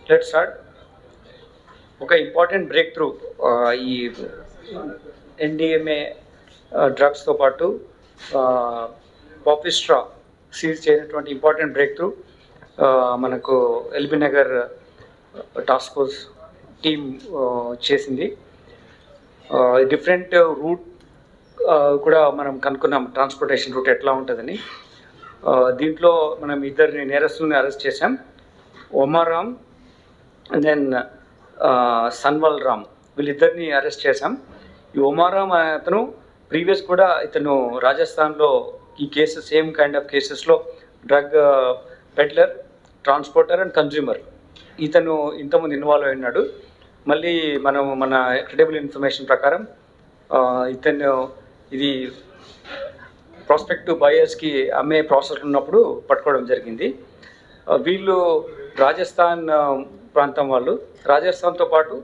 Let's start. ఒక important break through ఈ NDMA డ్రగ్స్తో పాటు పాపిస్ట్రా సీజ్ చేసినటువంటి ఇంపార్టెంట్ బ్రేక్ త్రూ మనకు LB Nagar task force team చేసింది. డిఫరెంట్ రూట్ కూడా మనం కనుక్కున్నాం, ట్రాన్స్పోర్టేషన్ రూట్ ఎట్లా ఉంటుందని. దీంట్లో మనం ఇద్దరిని నేరస్తుల్ని అరెస్ట్ చేశాం. ఒమారామ్ అండ్ దెన్ సన్వల్ రామ్, వీళ్ళిద్దరిని అరెస్ట్ చేశాం. ఈ ఒమారామ్ అతను ప్రీవియస్ కూడా ఇతను రాజస్థాన్లో ఈ కేసు సేమ్ కైండ్ ఆఫ్ కేసెస్లో drug peddler, transporter and consumer ఇతను ఇంతకుముందు ఇన్వాల్వ్ అయినాడు. మళ్ళీ మనం మన క్రెడిబుల్ ఇన్ఫర్మేషన్ ప్రకారం ఇతను ఇది ప్రాస్పెక్టివ్ బయర్స్కి అమ్మే ప్రాసెస్ ఉన్నప్పుడు పట్టుకోవడం జరిగింది. వీళ్ళు రాజస్థాన్ ప్రాంతం వాళ్ళు. రాజస్థాన్తో పాటు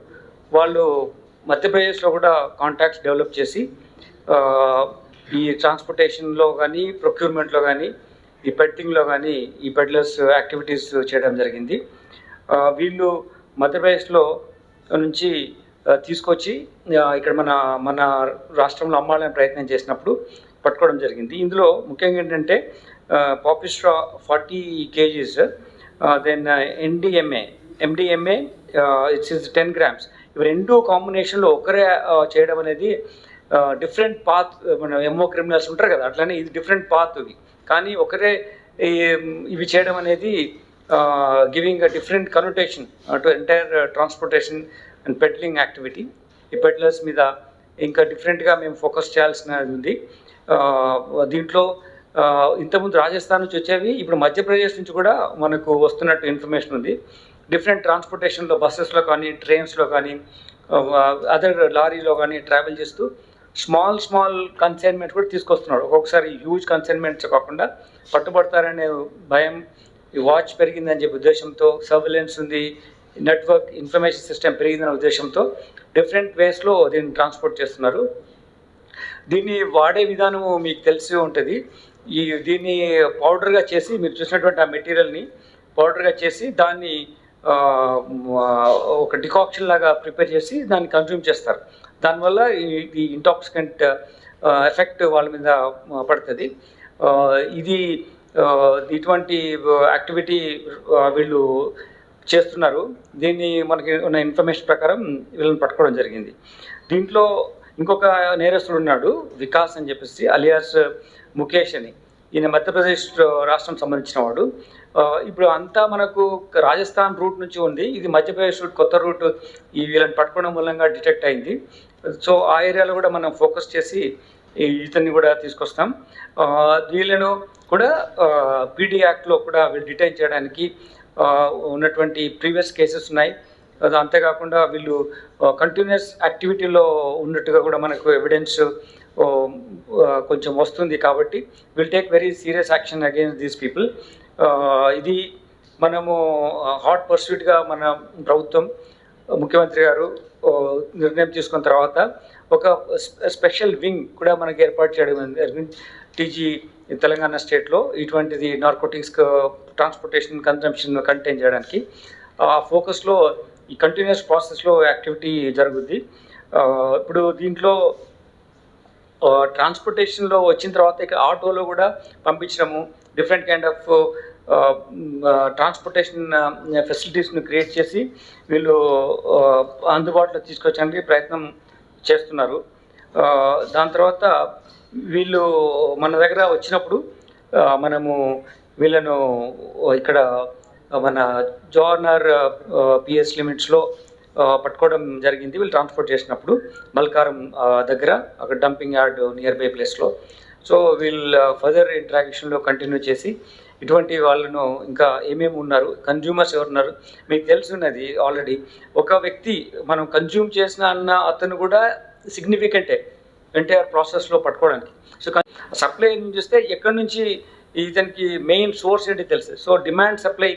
వాళ్ళు మధ్యప్రదేశ్లో కూడా కాంటాక్ట్స్ డెవలప్ చేసి ఈ ట్రాన్స్పోర్టేషన్లో కానీ, ప్రొక్యూర్మెంట్లో కానీ, ఈ పెడ్లింగ్లో కానీ ఈ పెడ్లర్స్ యాక్టివిటీస్ చేయడం జరిగింది. వీళ్ళు మధ్యప్రదేశ్లో నుంచి తీసుకొచ్చి ఇక్కడ మన రాష్ట్రంలో అమ్మాలని ప్రయత్నం చేసినప్పుడు పట్టుకోవడం జరిగింది. ఇందులో ముఖ్యంగా ఏంటంటే poppy straw 40 kgs, then MDMA it's 10 grams. ఇవి రెండు కాంబినేషన్లో ఒకరే చేయడం అనేది డిఫరెంట్ పాత్. మన ఎంఓ క్రిమినల్స్ ఉంటారు కదా, అట్లనే ఇది డిఫరెంట్ పాత్ ఇవి. కానీ ఒకరే ఇవి చేయడం అనేది giving a different కనోటేషన్ to entire transportation and peddling activity. ఈ పెడ్లర్స్ మీద ఇంకా డిఫరెంట్గా మేము ఫోకస్ చేయాల్సినది ఉంది. దీంట్లో ఇంతకుముందు రాజస్థాన్ నుంచి వచ్చేవి ఇప్పుడు మధ్యప్రదేశ్ నుంచి కూడా మనకు వస్తున్నట్టు ఇన్ఫర్మేషన్ ఉంది. డిఫరెంట్ ట్రాన్స్పోర్టేషన్లో బస్సెస్లో కానీ, ట్రైన్స్లో కానీ, అదర్ లారీలో కానీ ట్రావెల్ చేస్తూ స్మాల్ కన్సైన్మెంట్ కూడా తీసుకొస్తున్నాడు. ఒక్కొక్కసారి హ్యూజ్ కన్సైన్మెంట్స్ కాకుండా పట్టుబడతారనే భయం, ఈ వాచ్ పెరిగిందని చెప్పే ఉద్దేశంతో, సర్వేలెన్స్ ఉంది, నెట్వర్క్ ఇన్ఫర్మేషన్ సిస్టమ్ పెరిగిందనే ఉద్దేశంతో డిఫరెంట్ వేస్లో దీన్ని ట్రాన్స్పోర్ట్ చేస్తున్నారు. దీన్ని వాడే విధానము మీకు తెలిసి ఉంటుంది. దీన్ని పౌడర్గా చేసి, మీరు చూసినటువంటి ఆ మెటీరియల్ని పౌడర్గా చేసి దాన్ని ఒక డికాక్షన్ లాగా ప్రిపేర్ చేసి దాన్ని కన్జ్యూమ్ చేస్తారు. దానివల్ల ఈ ఇంటాక్సికెంట్ ఎఫెక్ట్ వాళ్ళ మీద పడుతుంది. ఇది ఇటువంటి యాక్టివిటీ వీళ్ళు చేస్తున్నారు. దీన్ని మనకి ఉన్న ఇన్ఫర్మేషన్ ప్రకారం వీళ్ళని పట్టుకోవడం జరిగింది. దీంట్లో ఇంకొక నేరస్తుడు ఉన్నాడు, వికాస్ అని చెప్పేసి, అలియాస్ ముఖేష్ అని. ఈయన మధ్యప్రదేశ్ రాష్ట్రం సంబంధించిన వాడు. ఇప్పుడు అంతా మనకు రాజస్థాన్ రూట్ నుంచి ఉంది, ఇది మధ్యప్రదేశ్ రూట్, కొత్త రూట్ ఈ వీళ్ళని పట్టుకోవడం మూలంగా డిటెక్ట్ అయింది. సో ఆ ఏరియాలో కూడా మనం ఫోకస్ చేసి ఇతన్ని కూడా తీసుకొస్తాం. వీళ్ళను కూడా పీడీ యాక్ట్లో కూడా వీళ్ళు డిటైన్ చేయడానికి ఉన్నటువంటి ప్రీవియస్ కేసెస్ ఉన్నాయి. అంతేకాకుండా వీళ్ళు కంటిన్యూస్ యాక్టివిటీలో ఉన్నట్టుగా కూడా మనకు ఎవిడెన్స్ కొంచెం వస్తుంది. కాబట్టి will take very serious action against these people. ఇది మనము హాట్ పర్సూట్గా మన ప్రభుత్వం, ముఖ్యమంత్రి గారు నిర్ణయం తీసుకున్న తర్వాత ఒక స్పెషల్ వింగ్ కూడా మనకి ఏర్పాటు చేయడం జరిగింది టీజీ తెలంగాణ స్టేట్లో. ఇటువంటిది నార్కోటిక్స్ ట్రాన్స్పోర్టేషన్ కన్జంప్షన్ కంటైన్ చేయడానికి ఆ ఫోకస్లో ఈ కంటిన్యూస్ ప్రాసెస్లో యాక్టివిటీ జరుగుద్ది. ఇప్పుడు దీంట్లో ట్రాన్స్పోర్టేషన్లో వచ్చిన తర్వాత ఇక ఆటోలో కూడా పంపించడము, డిఫరెంట్ కైండ్ ఆఫ్ ట్రాన్స్పోర్టేషన్ ఫెసిలిటీస్ని క్రియేట్ చేసి వీళ్ళు అందుబాటులో తీసుకొచ్చడానికి ప్రయత్నం చేస్తున్నారు. దాని తర్వాత వీళ్ళు మన దగ్గర వచ్చినప్పుడు మనము వీళ్ళను ఇక్కడ మన జోర్నర్ పిఎస్ లిమిట్స్లో పట్టుకోవడం జరిగింది. వీళ్ళు ట్రాన్స్పోర్ట్ చేసినప్పుడు మల్కారం దగ్గర అక్కడ డంపింగ్ యార్డ్ నియర్ బై ప్లేస్లో. సో వీళ్ళు ఫర్దర్ ఇంటరాక్షన్లో కంటిన్యూ చేసి ఇటువంటి వాళ్ళను ఇంకా ఏమేమి ఉన్నారు, కన్జ్యూమర్స్ ఎవరున్నారు మీకు తెలుసున్నది ఆల్రెడీ. ఒక వ్యక్తి మనం కన్జ్యూమ్ చేసిన అన్న అతను కూడా సిగ్నిఫికెంటే ఎంటైర్ ప్రాసెస్లో పట్టుకోవడానికి. సో సప్లై చూస్తే ఎక్కడి నుంచి ఇతనికి మెయిన్ సోర్స్ ఏంటి తెలుసు. సో డిమాండ్ సప్లై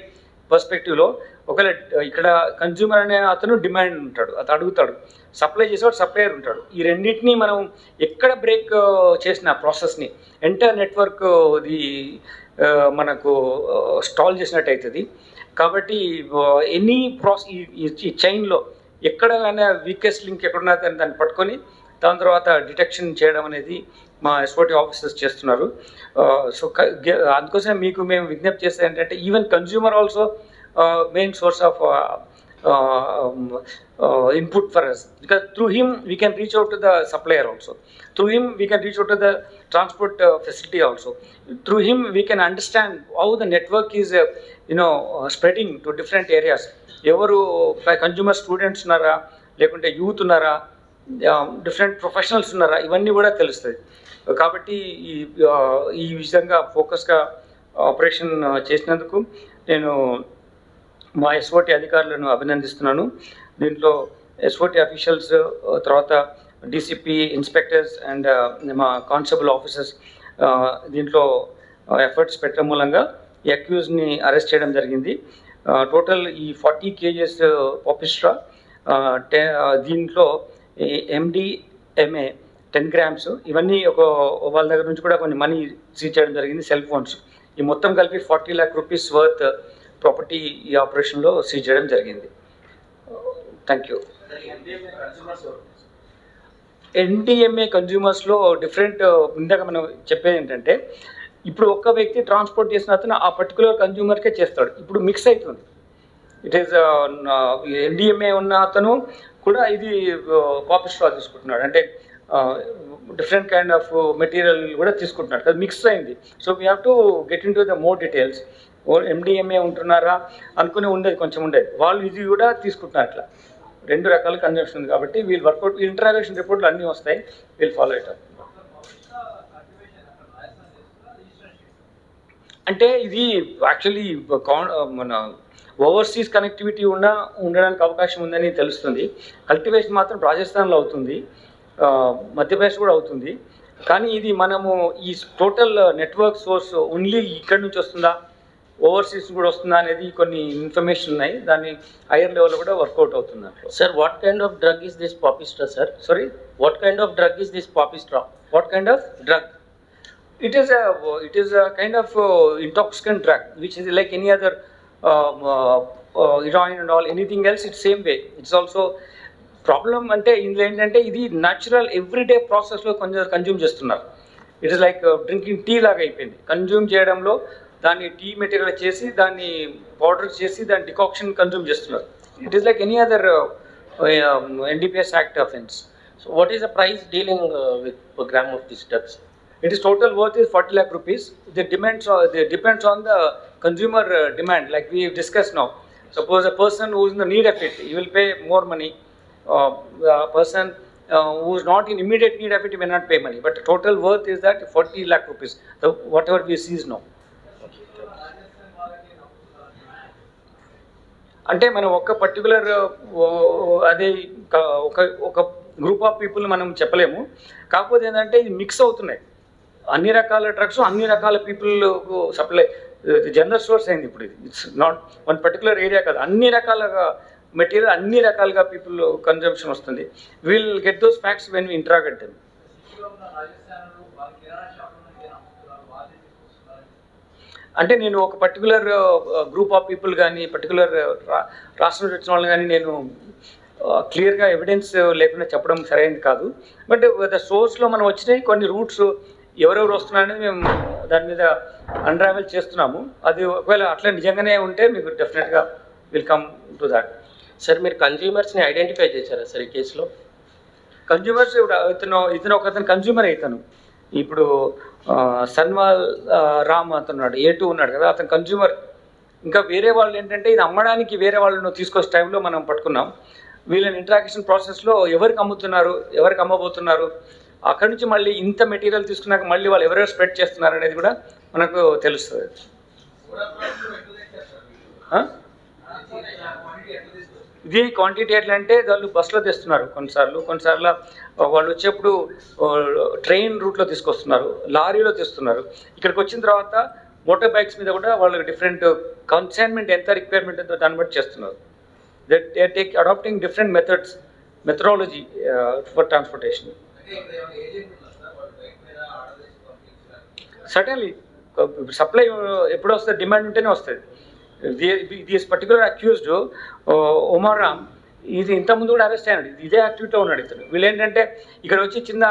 పర్స్పెక్టివ్లో ఒకవేళ ఇక్కడ కన్జ్యూమర్ అనే అతను డిమాండ్ ఉంటాడు, అతను అడుగుతాడు, సప్లై చేసేవాడు సప్లయర్ ఉంటాడు. ఈ రెండింటినీ మనం ఎక్కడ బ్రేక్ చేసిన ప్రాసెస్ని ఎంటైర్ నెట్వర్క్ ఇది మనకు స్టాల్ చేసినట్టు అవుతుంది. కాబట్టి ఎనీ ఈ చైన్లో ఎక్కడైనా వీకెస్ట్ లింక్ ఎక్కడున్నా దాన్ని పట్టుకొని దాని తర్వాత డిటెక్షన్ చేయడం అనేది మా ఎస్ఓటీ ఆఫీసర్స్ చేస్తున్నారు. సో అందుకోసం మీకు మేము విజ్ఞప్తి చేస్తే ఏంటంటే even consumer also main source of input for us, because through him we can reach out to the supplier also, through him we can reach out to the transport facility also, through him we can understand how the network is spreading to different areas. Evaru consumer students unnara lekunte youth unnara different professionals unnara ivanni kuda telustadi. Kabatti ee visanga focus ga operation చేసినందుకు నేను మా SOT అధికారులను అభినందిస్తున్నాను. దీంట్లో SOT officials, తర్వాత DCP, inspectors and మా constable officers దీంట్లో efforts పెట్టడం మూలంగా ఈ అక్యూజ్ని అరెస్ట్ చేయడం జరిగింది. టోటల్ ఈ 40 kgs పాపిస్ట్రా, దీంట్లో MDMA 10 grams, ఇవన్నీ వాళ్ళ దగ్గర నుంచి కూడా కొన్ని మనీ సీజ్ చేయడం జరిగింది, సెల్ ఫోన్స్. ఈ మొత్తం కలిపి 40 lakh rupees వర్త్ ప్రాపర్టీ ఈ ఆపరేషన్లో సీజ్ చేయడం జరిగింది. Thank you. NDMA కన్జ్యూమర్స్లో డిఫరెంట్, ఇందాక మనం చెప్పేది ఏంటంటే ఇప్పుడు ఒక్క వ్యక్తి ట్రాన్స్పోర్ట్ చేసిన అతను ఆ పర్టికులర్ కన్జ్యూమర్కే చేస్తాడు. ఇప్పుడు మిక్స్ అవుతుంది. ఇట్ ఈస్ NDMA ఉన్న అతను కూడా ఇది పాపిస్ట్రా తీసుకుంటున్నాడు, అంటే డిఫరెంట్ కైండ్ ఆఫ్ మెటీరియల్ కూడా తీసుకుంటున్నాడు, అది మిక్స్ అయింది. So we have to get in to the more details. MDMA ఉంటున్నారా అనుకుని ఉండేది, కొంచెం ఉండేది, వాళ్ళు ఇది కూడా తీసుకుంటున్నారు. అట్లా 2 రకాల కన్జంప్షన్ ఉంది. కాబట్టి వీళ్ళు వర్కౌట్ ఇంటరాగేషన్ రిపోర్ట్లు అన్నీ వస్తాయి, వీళ్ళు ఫాలో అవుతారు. అంటే ఇది యాక్చువల్లీ మన ఓవర్సీస్ కనెక్టివిటీ ఉండడానికి అవకాశం ఉందని తెలుస్తుంది. కల్టివేషన్ మాత్రం రాజస్థాన్లో అవుతుంది, మధ్యప్రదేశ్ కూడా అవుతుంది. కానీ ఇది మనము ఈ టోటల్ నెట్వర్క్ సోర్స్ ఓన్లీ ఇక్కడ నుంచి వస్తుందా, ఓవర్సీస్ కూడా వస్తుందా అనేది కొన్ని ఇన్ఫర్మేషన్ ఉన్నాయి. దాన్ని హైయర్ లెవెల్లో కూడా వర్కౌట్ అవుతుంది. Sir, what kind of drug is this పాపిస్ట్రా sir? Sorry, what kind of drug is this పాపిస్ట్రా? What kind of drug? It is a kind of intoxicant drug, which is like any other heroin and all, anything else, it's same way. It's also problem అంటే ఇందులో ఏంటంటే ఇది natural everyday ప్రాసెస్లో కొంచెం consume చేస్తున్నారు. It is like drinking tea లాగా అయిపోయింది. Consume చేయడంలో దాన్ని టీ మెటీరియల్ చేసి దాన్ని పౌడర్ చేసి దాని డికాక్షన్ కన్జ్యూమ్ చేస్తున్నారు. It is like any other NDPS Act offense. So what is the price dealing with per gram of these drugs? It is total worth is 40 lakh rupees. It depends on the consumer demand, like we discussed now. Suppose a person who is in the need of it, he will pay more money. A person who is not in immediate need of it, he may not pay money. But the total worth is that 40 lakh rupees. So whatever we seize now. అంటే మనం ఒక particular అదే ఒక group of people మనం చెప్పలేము. కాకపోతే ఏంటంటే ఇది మిక్స్ అవుతున్నాయి, అన్ని రకాల డ్రగ్స్ అన్ని రకాల పీపుల్ సప్లై జనరల్ సోర్స్ అయింది ఇప్పుడు. ఇది it's not one particular area కాదు, అన్ని రకాలుగా మెటీరియల్ అన్ని రకాలుగా పీపుల్ కన్జంప్షన్ వస్తుంది. Will get those facts when we interrogate them. అంటే నేను ఒక పర్టికులర్ గ్రూప్ ఆఫ్ పీపుల్ కానీ పర్టికులర్ రాష్ట్రం వచ్చిన వాళ్ళని కానీ నేను క్లియర్గా ఎవిడెన్స్ లేకుండా చెప్పడం సరైనది కాదు. బట్ ద సోర్స్లో మనం వచ్చినాయి కొన్ని రూట్స్ ఎవరెవరు వస్తున్నారనేది మేము దాని మీద అన్రావెల్ చేస్తున్నాము. అది ఒకవేళ అట్లా నిజంగానే ఉంటే మీకు డెఫినెట్గా will come to that. Sir, మీరు కన్జ్యూమర్స్ని ఐడెంటిఫై చేశారా సార్ ఈ కేసులో? కన్జ్యూమర్స్ ఇతను ఒక అతను కన్జ్యూమర్ అవుతాను. ఇప్పుడు సన్వాల్ రామ్ అతనున్నాడు, A2 ఉన్నాడు కదా, అతను కన్జ్యూమర్. ఇంకా వేరే వాళ్ళు ఏంటంటే ఇది అమ్మడానికి వేరే వాళ్ళను తీసుకొచ్చే టైంలో మనం పట్టుకున్నాం. వీళ్ళని ఇంట్రాక్షన్ ప్రాసెస్లో ఎవరికి అమ్ముతున్నారు, ఎవరికి అమ్మబోతున్నారు, అక్కడి నుంచి మళ్ళీ ఇంత మెటీరియల్ తీసుకున్నాక మళ్ళీ వాళ్ళు ఎవరెవరు స్ప్రెడ్ చేస్తున్నారు అనేది కూడా మనకు తెలుస్తుంది. ఇది క్వాంటిటీ ఎట్లా అంటే వాళ్ళు బస్సులో తెస్తున్నారు, కొన్నిసార్లు వాళ్ళు వచ్చేప్పుడు ట్రైన్ రూట్లో తీసుకొస్తున్నారు, లారీలో తెస్తున్నారు. ఇక్కడికి వచ్చిన తర్వాత మోటార్ బైక్స్ మీద కూడా వాళ్ళకి డిఫరెంట్ కన్సైన్మెంట్ ఎంత రిక్వైర్మెంట్ ఎంతో దాన్ని బట్టి చేస్తున్నారు. That they take adapting different methodology for transportation. Suddenly supply ఎప్పుడు వస్తుంది, డిమాండ్ ఉంటేనే వస్తుంది. This particular accused Omar Ram ఇది ఇంతకుముందు కూడా అరెస్ట్ అయినాడు, ఇదే యాక్టివిటీలో ఉన్నాడు ఇతను. వీళ్ళు ఏంటంటే ఇక్కడ వచ్చి చిన్న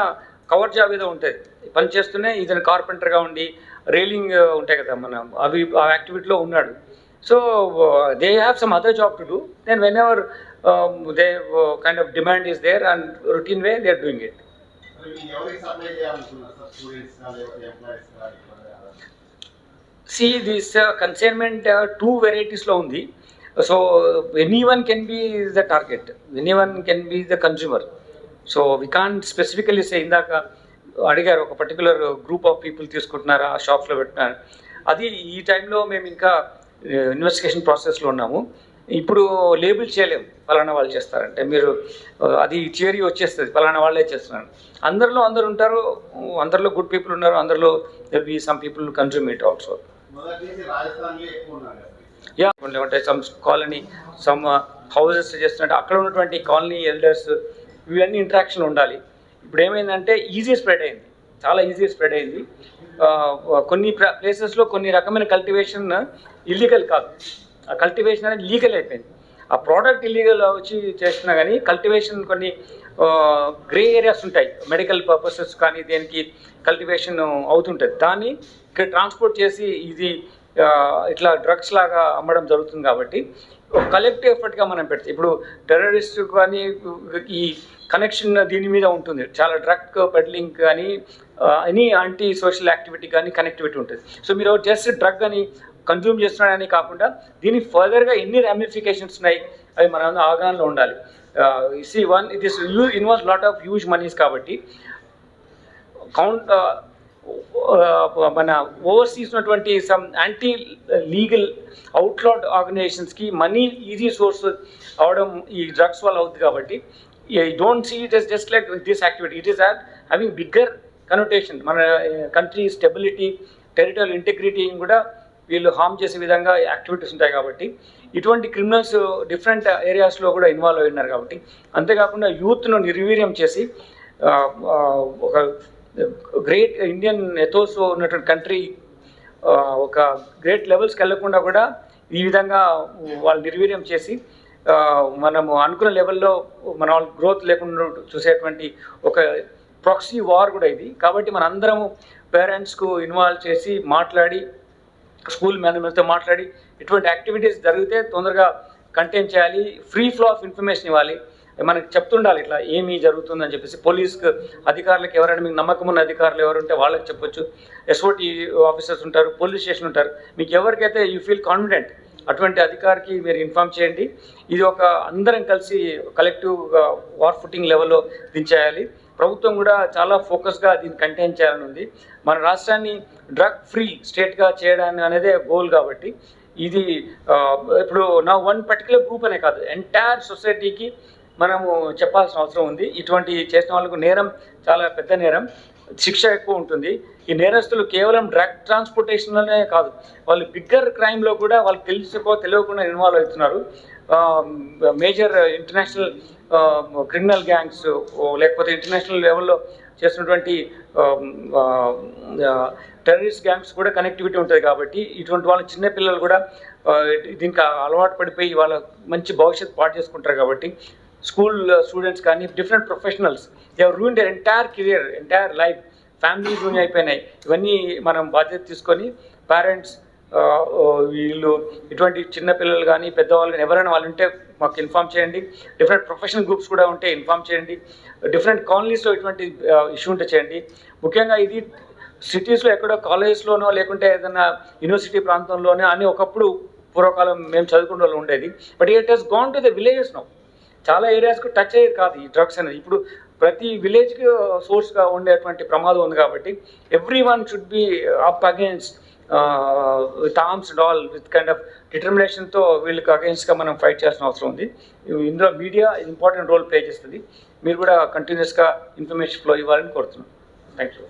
కవర్ జాబ్ ఏదో ఉంటుంది పని చేస్తూనే ఇతను కార్పెంటర్గా ఉండి రైలింగ్ ఉంటాయి కదా మన అవి ఆ యాక్టివిటీలో ఉన్నాడు. So they have some other job to do, then whenever they kind of demand is there and routine way they are doing it. See this consignment two varieties లో ఉంది. So anyone can be the target, anyone can be the consumer. So we can't specifically say ఇందాక అడిగారు ఒక particular group of people తీసుకుంటున్నారా ఆ షాప్స్లో పెట్టినారు. అది ఈ టైంలో మేము ఇంకా ఇన్వెస్టిగేషన్ ప్రాసెస్లో ఉన్నాము. ఇప్పుడు లేబుల్ చేయలేము ఫలానా వాళ్ళు చేస్తారంటే, మీరు అది థియరీ వచ్చేస్తుంది ఫలానా వాళ్ళే చేస్తున్నారు. అందరిలో అందరు ఉంటారు, అందరిలో గుడ్ పీపుల్ ఉన్నారు, అందరిలో there be some people consume it also. Yeah అంటే సమ్ కాలనీ సమ్ హౌసెస్ చేస్తున్నట్టు అక్కడ ఉన్నటువంటి కాలనీ ఎల్డర్స్ ఇవన్నీ ఇంటరాక్షన్ ఉండాలి. ఇప్పుడు ఏమైందంటే ఈజీ స్ప్రెడ్ అయింది, చాలా ఈజీ స్ప్రెడ్ అయింది. కొన్ని ప్లేసెస్లో కొన్ని రకమైన కల్టివేషన్ ఇల్లీగల్ కాదు, ఆ కల్టివేషన్ అనేది లీగల్ అయిపోయింది. ఆ ప్రోడక్ట్ ఇల్లీగల్ వచ్చి చేస్తున్నా కానీ కల్టివేషన్ కొన్ని గ్రే ఏరియాస్ ఉంటాయి, మెడికల్ పర్పసెస్ కానీ దేనికి కల్టివేషన్ అవుతుంటుంది. దాన్ని ఇక్కడ ట్రాన్స్పోర్ట్ చేసి ఇది ఇట్లా డ్రగ్స్ లాగా అమ్మడం జరుగుతుంది. కాబట్టి కలెక్టివ్ ఎఫర్ట్గా మనం పెడితే ఇప్పుడు టెర్రరిస్ట్ కానీ ఈ కనెక్షన్ దీని మీద ఉంటుంది, చాలా డ్రగ్ పెడ్లింగ్ కానీ ఎనీ యాంటీ సోషల్ యాక్టివిటీ కానీ కనెక్టివిటీ ఉంటుంది. సో మీరు జస్ట్ డ్రగ్ అని కన్జ్యూమ్ చేస్తున్నాడని కాకుండా దీని ఫర్దర్గా ఎన్ని రామిఫికేషన్స్ ఉన్నాయి అవి మన అవగాహనలో ఉండాలి. It is involves lot of huge monies. కాబట్టి మన ఓవర్సీస్ ఉన్నటువంటి సమ్ యాంటీ లీగల్ అవుట్లాడ్ ఆర్గనైజేషన్స్కి మనీ ఈజీ సోర్స్ అవడం ఈ డ్రగ్స్ వల్ల అవుతుంది. కాబట్టి I don't see it is just like this activity, it is at having bigger connotation. మన కంట్రీ స్టెబిలిటీ, టెరిటరియల్ ఇంటిగ్రిటీ కూడా వీళ్ళు హార్మ్ చేసే విధంగా యాక్టివిటీస్ ఉంటాయి. కాబట్టి ఇటువంటి క్రిమినల్స్ డిఫరెంట్ ఏరియాస్లో కూడా ఇన్వాల్వ్ అయి ఉన్నారు. కాబట్టి అంతేకాకుండా యూత్ను నిర్వీర్యం చేసి ఒక గ్రేట్ ఇండియన్ ఎథోస్ ఉన్నటువంటి కంట్రీ ఒక గ్రేట్ లెవెల్స్కి వెళ్ళకుండా కూడా ఈ విధంగా వాళ్ళు నిర్వీర్యం చేసి మనము అనుకున్న లెవెల్లో మన వాళ్ళు గ్రోత్ లేకుండా చూసేటువంటి ఒక ప్రాక్సీ వార్ కూడా ఇది. కాబట్టి మన అందరము పేరెంట్స్కు ఇన్వాల్వ్ చేసి మాట్లాడి స్కూల్ మేనేజ్మెంట్తో మాట్లాడి ఇటువంటి యాక్టివిటీస్ జరిగితే తొందరగా కంటైన్ చేయాలి, ఫ్రీ ఫ్లో ఆఫ్ ఇన్ఫర్మేషన్ ఇవ్వాలి, మనకి చెప్తుండాలి ఇట్లా ఏమీ జరుగుతుందని చెప్పేసి. పోలీస్కి అధికారులకు ఎవరైనా మీకు నమ్మకం ఉన్న అధికారులు ఎవరు ఉంటే వాళ్ళకి చెప్పొచ్చు, ఎస్ఓటీ ఆఫీసర్స్ ఉంటారు, పోలీస్ స్టేషన్ ఉంటారు, మీకు ఎవరికైతే యూ ఫీల్ కాన్ఫిడెంట్ అటువంటి అధికారికి మీరు ఇన్ఫామ్ చేయండి. ఇది ఒక అందరం కలిసి కలెక్టివ్గా వార్ ఫుటింగ్ లెవెల్లో దించేయాలి. ప్రభుత్వం కూడా చాలా ఫోకస్గా దీన్ని కంటైన్ చేయాలని ఉంది. మన రాష్ట్రాన్ని డ్రగ్ ఫ్రీ స్టేట్గా చేయడానికి అనేదే గోల్. కాబట్టి ఇది ఇప్పుడు నా వన్ పర్టికులర్ గ్రూప్ అనే కాదు, ఎంటైర్ సొసైటీకి మనము చెప్పాల్సిన అవసరం ఉంది. ఇటువంటి చేసిన వాళ్ళకు నేరం చాలా పెద్ద నేరం, శిక్ష ఎక్కువ ఉంటుంది. ఈ నేరస్తులు కేవలం డ్రగ్ ట్రాన్స్పోర్టేషన్లోనే కాదు, వాళ్ళు బిగ్గర్ క్రైమ్లో కూడా వాళ్ళు తెలియకుండా ఇన్వాల్వ్ అవుతున్నారు. మేజర్ ఇంటర్నేషనల్ క్రిమినల్ గ్యాంగ్స్ లేకపోతే ఇంటర్నేషనల్ లెవెల్లో చేస్తున్నటువంటి టెర్రరిస్ట్ గ్యాంగ్స్ కూడా కనెక్టివిటీ ఉంటుంది. కాబట్టి ఇటువంటి వాళ్ళ చిన్నపిల్లలు కూడా దీనికి అలవాటు పడిపోయి వాళ్ళ మంచి భవిష్యత్తు పాటు చేసుకుంటారు. కాబట్టి స్కూల్ స్టూడెంట్స్ కానీ different professionals they have ruined their entire career, entire life, families ruin అయిపోయినాయి. ఇవన్నీ మనం బాధ్యత తీసుకొని పేరెంట్స్ వీళ్ళు ఇటువంటి చిన్నపిల్లలు కానీ పెద్దవాళ్ళు కానీ ఎవరైనా వాళ్ళు ఉంటే మాకు ఇన్ఫామ్ చేయండి. డిఫరెంట్ ప్రొఫెషనల్ గ్రూప్స్ కూడా ఉంటే ఇన్ఫామ్ చేయండి. డిఫరెంట్ కాలనీస్లో ఇటువంటి ఇష్యూ ఉంటే చేయండి. ముఖ్యంగా ఇది సిటీస్లో ఎక్కడో కాలేజెస్లోనో లేకుంటే ఏదైనా యూనివర్సిటీ ప్రాంతంలోనే అని ఒకప్పుడు పూర్వకాలం మేము చదువుకునే వాళ్ళు ఉండేది. But it has gone to the villages now. చాలా ఏరియాస్కు టచ్ అయ్యేది కాదు ఈ డ్రగ్స్ అనేది. ఇప్పుడు ప్రతి విలేజ్కి సోర్స్గా ఉండేటువంటి ప్రమాదం ఉంది. కాబట్టి every one should be up against with arms and all with kind of డిటర్మినేషన్తో వీళ్ళకి అగేన్స్ట్గా మనం ఫైట్ చేయాల్సిన అవసరం ఉంది. ఇందులో మీడియా ఇంపార్టెంట్ రోల్ ప్లే చేస్తుంది. మీరు కూడా కంటిన్యూస్గా ఇన్ఫర్మేషన్ ఫ్లో ఇవ్వాలని కోరుతున్నాను. Thank you.